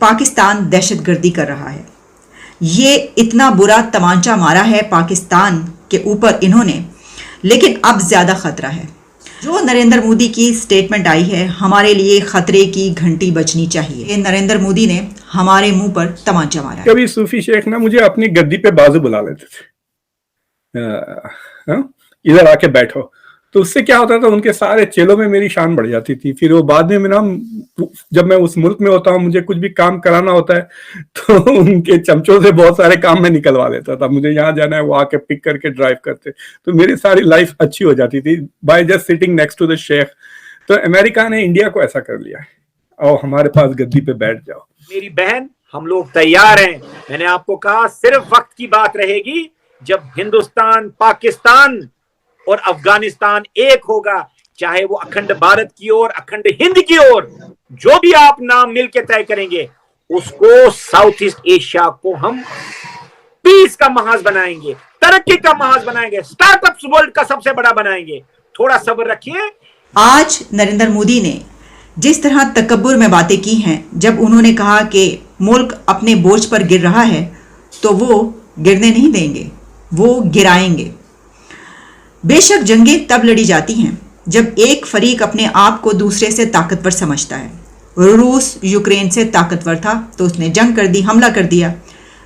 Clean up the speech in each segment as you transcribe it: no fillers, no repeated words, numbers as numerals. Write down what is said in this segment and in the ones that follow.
पाकिस्तान दहशतगर्दी कर रहा है। ये इतना बुरा तमांचा मारा है पाकिस्तान के ऊपर इन्होंने, लेकिन अब ज़्यादा ख़तरा है। जो नरेंद्र मोदी की स्टेटमेंट आई है, हमारे लिए खतरे की घंटी बजनी चाहिए, नरेंद्र मोदी ने हमारे मुंह पर तमांचा मारा। कभी सूफी शेख ना मुझे अपनी गद्दी पे बाजू बुला लेते थे, इधर आके बैठो, तो उससे क्या होता था, उनके सारे चेलों में मेरी शान बढ़ जाती थी। फिर वो बाद में ना, जब मैं उस मुल्क में होता हूँ, मुझे कुछ भी काम कराना होता है तो उनके चमचों से बहुत सारे काम मैं निकलवा देता था। मुझे यहाँ जाना है, वो आके पिक करके ड्राइव करते, तो मेरी सारी लाइफ अच्छी हो जाती थी by just sitting next to the sheikh. तो अमेरिका ने इंडिया को ऐसा कर लिया है, और हमारे पास गद्दी पे बैठ जाओ। मेरी बहन, हम लोग तैयार हैं। मैंने आपको कहा सिर्फ वक्त की बात रहेगी जब हिंदुस्तान, पाकिस्तान और अफगानिस्तान एक होगा, चाहे वो अखंड भारत की ओर, अखंड हिंद की ओर, जो भी आप नाम मिलकर तय करेंगे, उसको साउथ ईस्ट एशिया को हम पीस का महाज बनाएंगे, तरक्की का महाज बनाएंगे, स्टार्टअप्स वर्ल्ड का सबसे बड़ा बनाएंगे। थोड़ा सब्र रखिए। आज नरेंद्र मोदी ने जिस तरह तकब्बुर में बातें की हैं, जब उन्होंने कहा कि मुल्क अपने बोझ पर गिर रहा है, तो वो गिरने नहीं देंगे, वो गिराएंगे। बेशक जंगें तब लड़ी जाती हैं जब एक फरीक अपने आप को दूसरे से ताकतवर समझता है। रूस यूक्रेन से ताकतवर था तो उसने जंग कर दी, हमला कर दिया।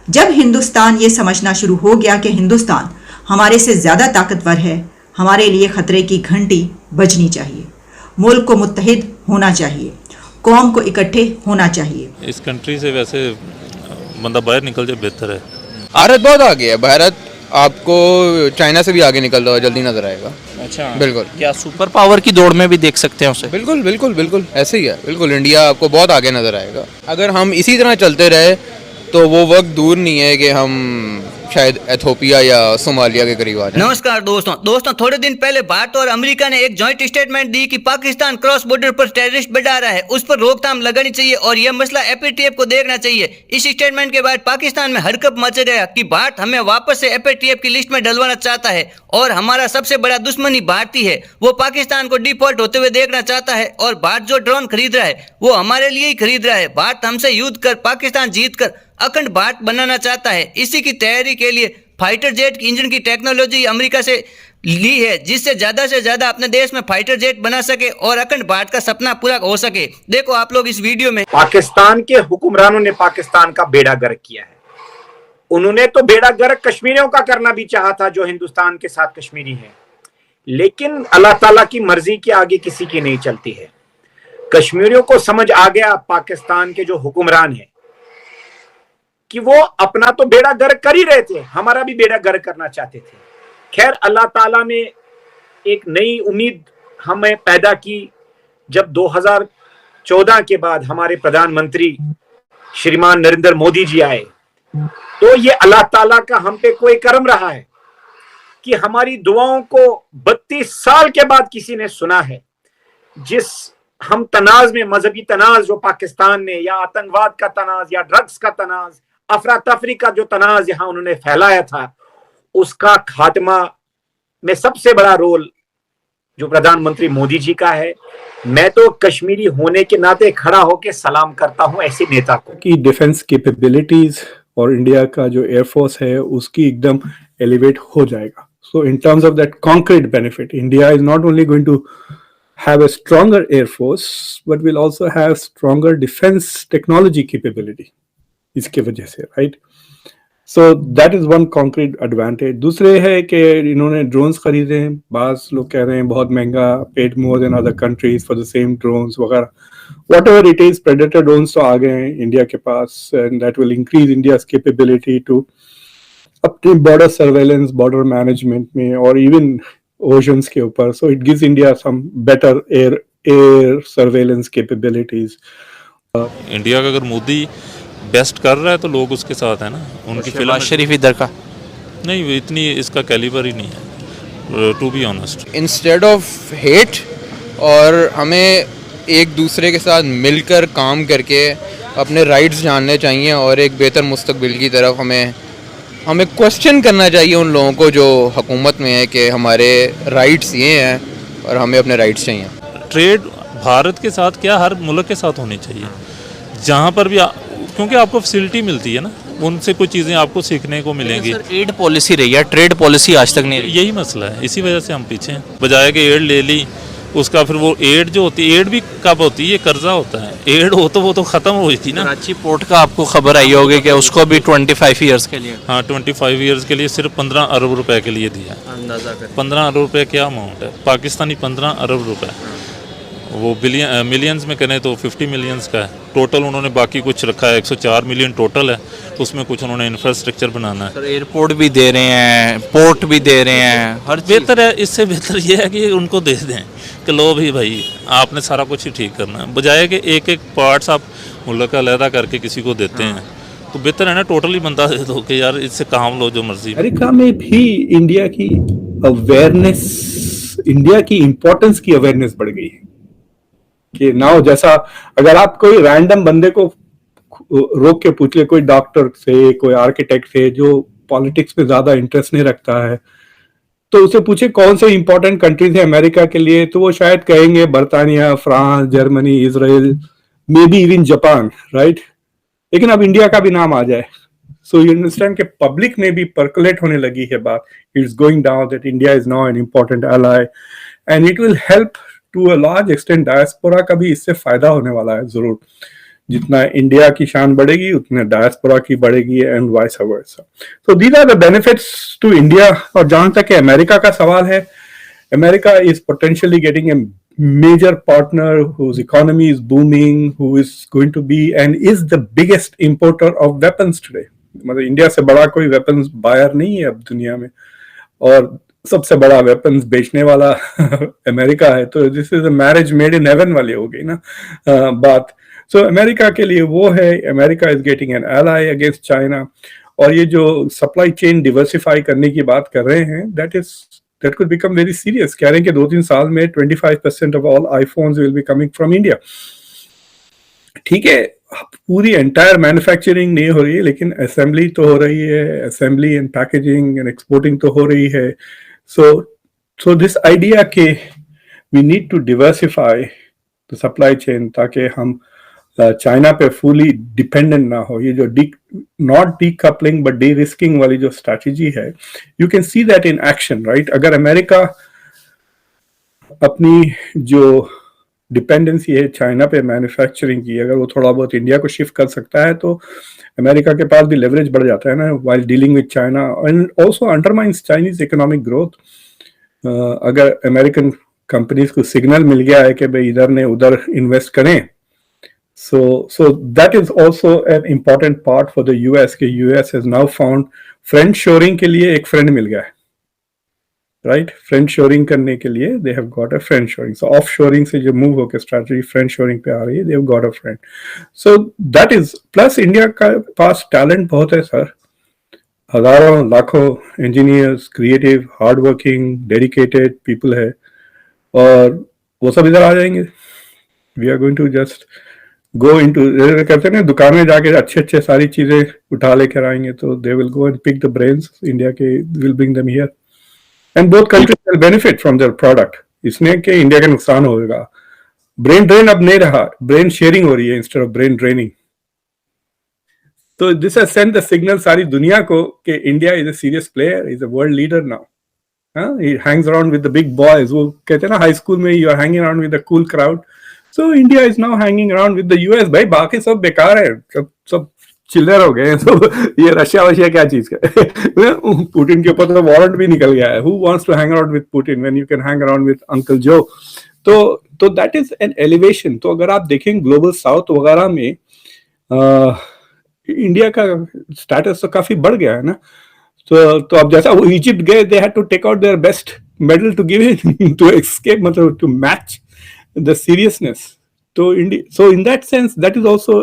जब हिंदुस्तान ये समझना शुरू हो गया कि हिंदुस्तान हमारे से ज़्यादा ताकतवर है, हमारे लिए खतरे की घंटी बजनी चाहिए, मुल्क को मुत्तहिद होना चाहिए, कौम को इकट्ठे होना चाहिए। इस कंट्री से वैसे बंदा बाहर निकल जाए बेहतर है। भारत बहुत आगे है, भारत आपको चाइना से भी आगे निकल रहा है, जल्दी नजर आएगा। अच्छा, बिल्कुल। क्या सुपर पावर की दौड़ में भी देख सकते हैं उसे? बिल्कुल बिल्कुल बिल्कुल ऐसे ही है, बिल्कुल इंडिया आपको बहुत आगे नजर आएगा। अगर हम इसी तरह चलते रहे तो वो वक्त दूर नहीं है कि हम शायद एथोपिया या सोमालिया के करीब आ जाए। नमस्कार दोस्तों, थोड़े दिन पहले भारत और अमेरिका ने एक जॉइंट स्टेटमेंट दी कि पाकिस्तान क्रॉस बॉर्डर पर टेररिस्ट बढ़ा रहा है, उस पर रोकथाम लगानी चाहिए और यह मसला एपीटीएफ को देखना चाहिए। इस स्टेटमेंट के बाद पाकिस्तान में हरकत मच गया कि भारत हमें वापस से एपीटीएफ की लिस्ट में डलवाना चाहता है और हमारा सबसे बड़ा दुश्मनी भारतीय है, वो पाकिस्तान को डिफॉल्ट होते हुए देखना चाहता है। और भारत जो ड्रोन खरीद रहा है वो हमारे लिए ही खरीद रहा है। भारत हमसे युद्ध कर पाकिस्तान जीत कर अखंड भारत बनाना चाहता है। इसी की तैयारी के लिए फाइटर जेट इंजन की टेक्नोलॉजी अमेरिका से ली है, जिससे ज्यादा से ज्यादा अपने देश में फाइटर जेट बना सके और अखंड भारत का सपना पूरा हो सके। देखो आप लोग इस वीडियो में। पाकिस्तान के हुक्मरानों ने पाकिस्तान का बेड़ा गर्क किया है। उन्होंने तो बेड़ा गर्क कश्मीरियों का करना भी चाहा था, जो हिंदुस्तान के साथ कश्मीरी हैं, लेकिन अल्लाह ताला की मर्जी के आगे किसी की नहीं चलती है। कश्मीरियों को समझ आ गया, पाकिस्तान के जो हुक्मरान हैं, कि वो अपना तो बेड़ा गर्क कर ही रहे थे, हमारा भी बेड़ा गर्क करना चाहते थे। खैर, अल्लाह ताला ने एक नई उम्मीद हमें पैदा की जब 2014 के बाद हमारे प्रधानमंत्री श्रीमान नरेंद्र मोदी जी आए। तो ये अल्लाह ताला का हम पे कोई करम रहा है कि हमारी दुआओं को 32 साल के बाद किसी ने सुना है। जिस हम तनाज में, मजहबी तनाज जो पाकिस्तान ने, या आतंकवाद का तनाज, या ड्रग्स का तनाज, अफरा तफरी का जो तनाज यहां उन्होंने फैलाया था, उसका खात्मा में सबसे बड़ा रोल जो प्रधानमंत्री मोदी जी का है। मैं तो कश्मीरी होने के नाते खड़ा होकर सलाम करता हूं ऐसे नेता को। कि डिफेंस कैपेबिलिटीज और इंडिया का जो एयरफोर्स है उसकी एकदम एलिवेट हो जाएगा। So in terms of that concrete benefit, India is not only going to have a stronger air force but will also have stronger defense technology capability इसके वजह से, right? So that is one concrete advantage. दूसरे है कि इन्होंने drones खरीदे हैं, बाज़ लोग कह रहे हैं बहुत महंगा, paid more than other countries for the same drones वगैरह, whatever it is, predator drones तो आ गए हैं इंडिया के पास, and that will increase India's capability to अपने border surveillance, border management में, और even ओशंस के ऊपर। So it gives India some better air surveillance capabilities. India का अगर मोदी बेस्ट कर रहा है तो लोग उसके साथ है ना। उनकी फिलहाल शरीफ इधर का नहीं, इतनी इसका कैलिबर ही नहीं है, to be honest. Instead of hate, और हमें एक दूसरे के साथ मिलकर काम करके अपने राइट्स जानने चाहिए और एक बेहतर मुस्तकबिल की तरफ हमें क्वेश्चन करना चाहिए उन लोगों को जो हुकूमत में है कि हमारे राइट्स ये हैं और हमें अपने राइट्स चाहिए। ट्रेड भारत के साथ क्या हर मुल्क के साथ होनी चाहिए, जहाँ पर भी क्योंकि आपको फैसिलिटी मिलती है ना, उनसे कुछ चीज़ें आपको सीखने को मिलेंगी। सर एड पॉलिसी रही है, ट्रेड पॉलिसी आज तक नहीं रही। यही मसला है, इसी वजह से हम पीछे हैं। बजाय कि एड ले ली, उसका फिर वो एड जो होती है, एड भी कब होती है, ये कर्जा होता है। एड हो तो वो तो ख़त्म हो गई थी ना। कराची पोर्ट का आपको खबर आई होगी कि उसको भी 25 ईयर्स के लिए हाँ, 25 ईयर्स के लिए सिर्फ 15 अरब रुपए के लिए दिया। अंदाजा कर 15 अरब रुपए क्या अमाउंट है? पाकिस्तानी 15 अरब रुपए, वो मिलियंस में करें तो 50 मिलियंस का है टोटल। उन्होंने बाकी कुछ रखा है, 104 मिलियन टोटल है, उसमें कुछ उन्होंने इंफ्रास्ट्रक्चर बनाना है। सर एयरपोर्ट भी दे रहे हैं, पोर्ट भी दे रहे हैं, हर बेहतर है, इससे बेहतर ये है कि उनको दे दें कि लो भी भाई आपने सारा कुछ ही ठीक करना है, बजाय कि एक एक पार्ट्स आप मुल्क का अलहदा करके किसी को देते हैं। तो बेहतर है ना टोटली बंदा दे दो कि यार इससे काम लो जो मर्जी। अमेरिका में भी इंडिया की अवेयरनेस, इंडिया की इंपॉर्टेंस की अवेयरनेस बढ़ गई है कि नाउ जैसा अगर आप कोई रैंडम बंदे को रोक के पूछ ले, कोई डॉक्टर से, कोई आर्किटेक्ट से जो पॉलिटिक्स में ज्यादा इंटरेस्ट नहीं रखता है, तो उसे पूछे कौन से इंपॉर्टेंट कंट्रीज है अमेरिका के लिए, तो वो शायद कहेंगे बर्तानिया, France, Germany, Israel, may be even Japan, right. लेकिन अब इंडिया का भी नाम आ जाए, सो यू अंडरस्टैंड कि पब्लिक में भी परकुलेट होने लगी है बात। It's going down that India is now an important ally and it will help to a large extent. Diaspora का भी इससे फायदा होने वाला है जरूर। जितना इंडिया की शान बढ़ेगी उतने डायस्पोरा की बढ़ेगी and vice versa. So these are the benefits to India. और जहां तक अमेरिका का सवाल है, America is potentially getting a major partner whose economy is booming, who is going to be and is the biggest importer of weapons today. मतलब India से बड़ा कोई वेपन्स बायर नहीं है अब दुनिया में, और सबसे बड़ा वेपन्स बेचने वाला अमेरिका है। तो this is a marriage made in heaven वाली हो गई ना बात। सो अमेरिका के लिए वो है, America is getting an ally against China. और ये जो सप्लाई चेन डिवर्सिफाई करने की बात कर रहे हैं, that could become very serious। कह रहे हैं कि 2-3 साल में 25% of all iPhones will be coming from India। ठीक है, पूरी एंटायर मैन्युफैक्चरिंग नहीं हो रही है, लेकिन असेंबली तो हो रही है, assembly and packaging and exporting तो हो रही है। सो दिस आइडिया के we need to diversify the supply chain, ताकि हम चाइना पे फुली डिपेंडेंट ना हो। ये जो not decoupling but D risking वाली जो स्ट्रैटेजी है, you can see that in action, right. अगर अमेरिका अपनी जो डिपेंडेंसी है चाइना पे मैन्युफैक्चरिंग की, अगर वो थोड़ा बहुत इंडिया को शिफ्ट कर सकता है, तो अमेरिका के पास भी लेवरेज बढ़ जाता है ना while dealing with China, and also undermines Chinese economic growth. अगर अमेरिकन कंपनीज को सिग्नल मिल गया है कि भाई इधर ने उधर इन्वेस्ट करें, so that is also an important part for the US कि US has now found friend shoring के लिए एक friend मिल गया है, right। friend shoring करने के लिए they have got a friend shoring। so offshoring से जो move होकर strategy friend shoring पे आ रही है, they have got a friend। so that is plus India का पास talent बहुत है सर, हजारों लाखों engineers, creative, hardworking, dedicated people है, और वो सब इधर आ जाएंगे। we are going to just go into, कहते हैं ना दुकान में जाके अच्छे सारी चीजें उठा लेकर आएंगे, तो they will go and pick the brains India के, will bring them here and both countries will benefit from their product. इसमें कि इंडिया का नुकसान होगा। ब्रेन ड्रेन अब नहीं रहा, ब्रेन शेयरिंग हो रही है इंस्टेड ऑफ ब्रेन ड्रेनिंग। तो this has send the signal सारी दुनिया को कि India is a serious player, is a world leader now. He hangs around with the big boys. वो कहते हैं ना हाई स्कूल में you are hanging around with the cool crowd. So India is now hanging around with the US। भाई बाकी सब बेकार है, सब चिल्लर हो गए हैं सब। ये रशिया क्या चीज का पुतिन के ऊपर तो वारंट भी निकल गया है। Who wants to hang around with Putin when you can hang around with Uncle Joe? तो that is an elevation। तो अगर आप देखें ग्लोबल साउथ वगैरह में इंडिया का स्टेटस तो काफी बढ़ गया है ना। तो अब जैसा वो इजिप्ट गए, they had to take out their best medal to give it to escape, मतलब to match the seriousness। तो in that sense that is also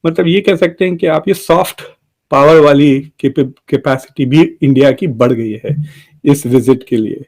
मतलब ये कह सकते हैं कि आप ये सॉफ्ट पावर वाली कैपेसिटी भी इंडिया की बढ़ गई है इस विजिट के लिए।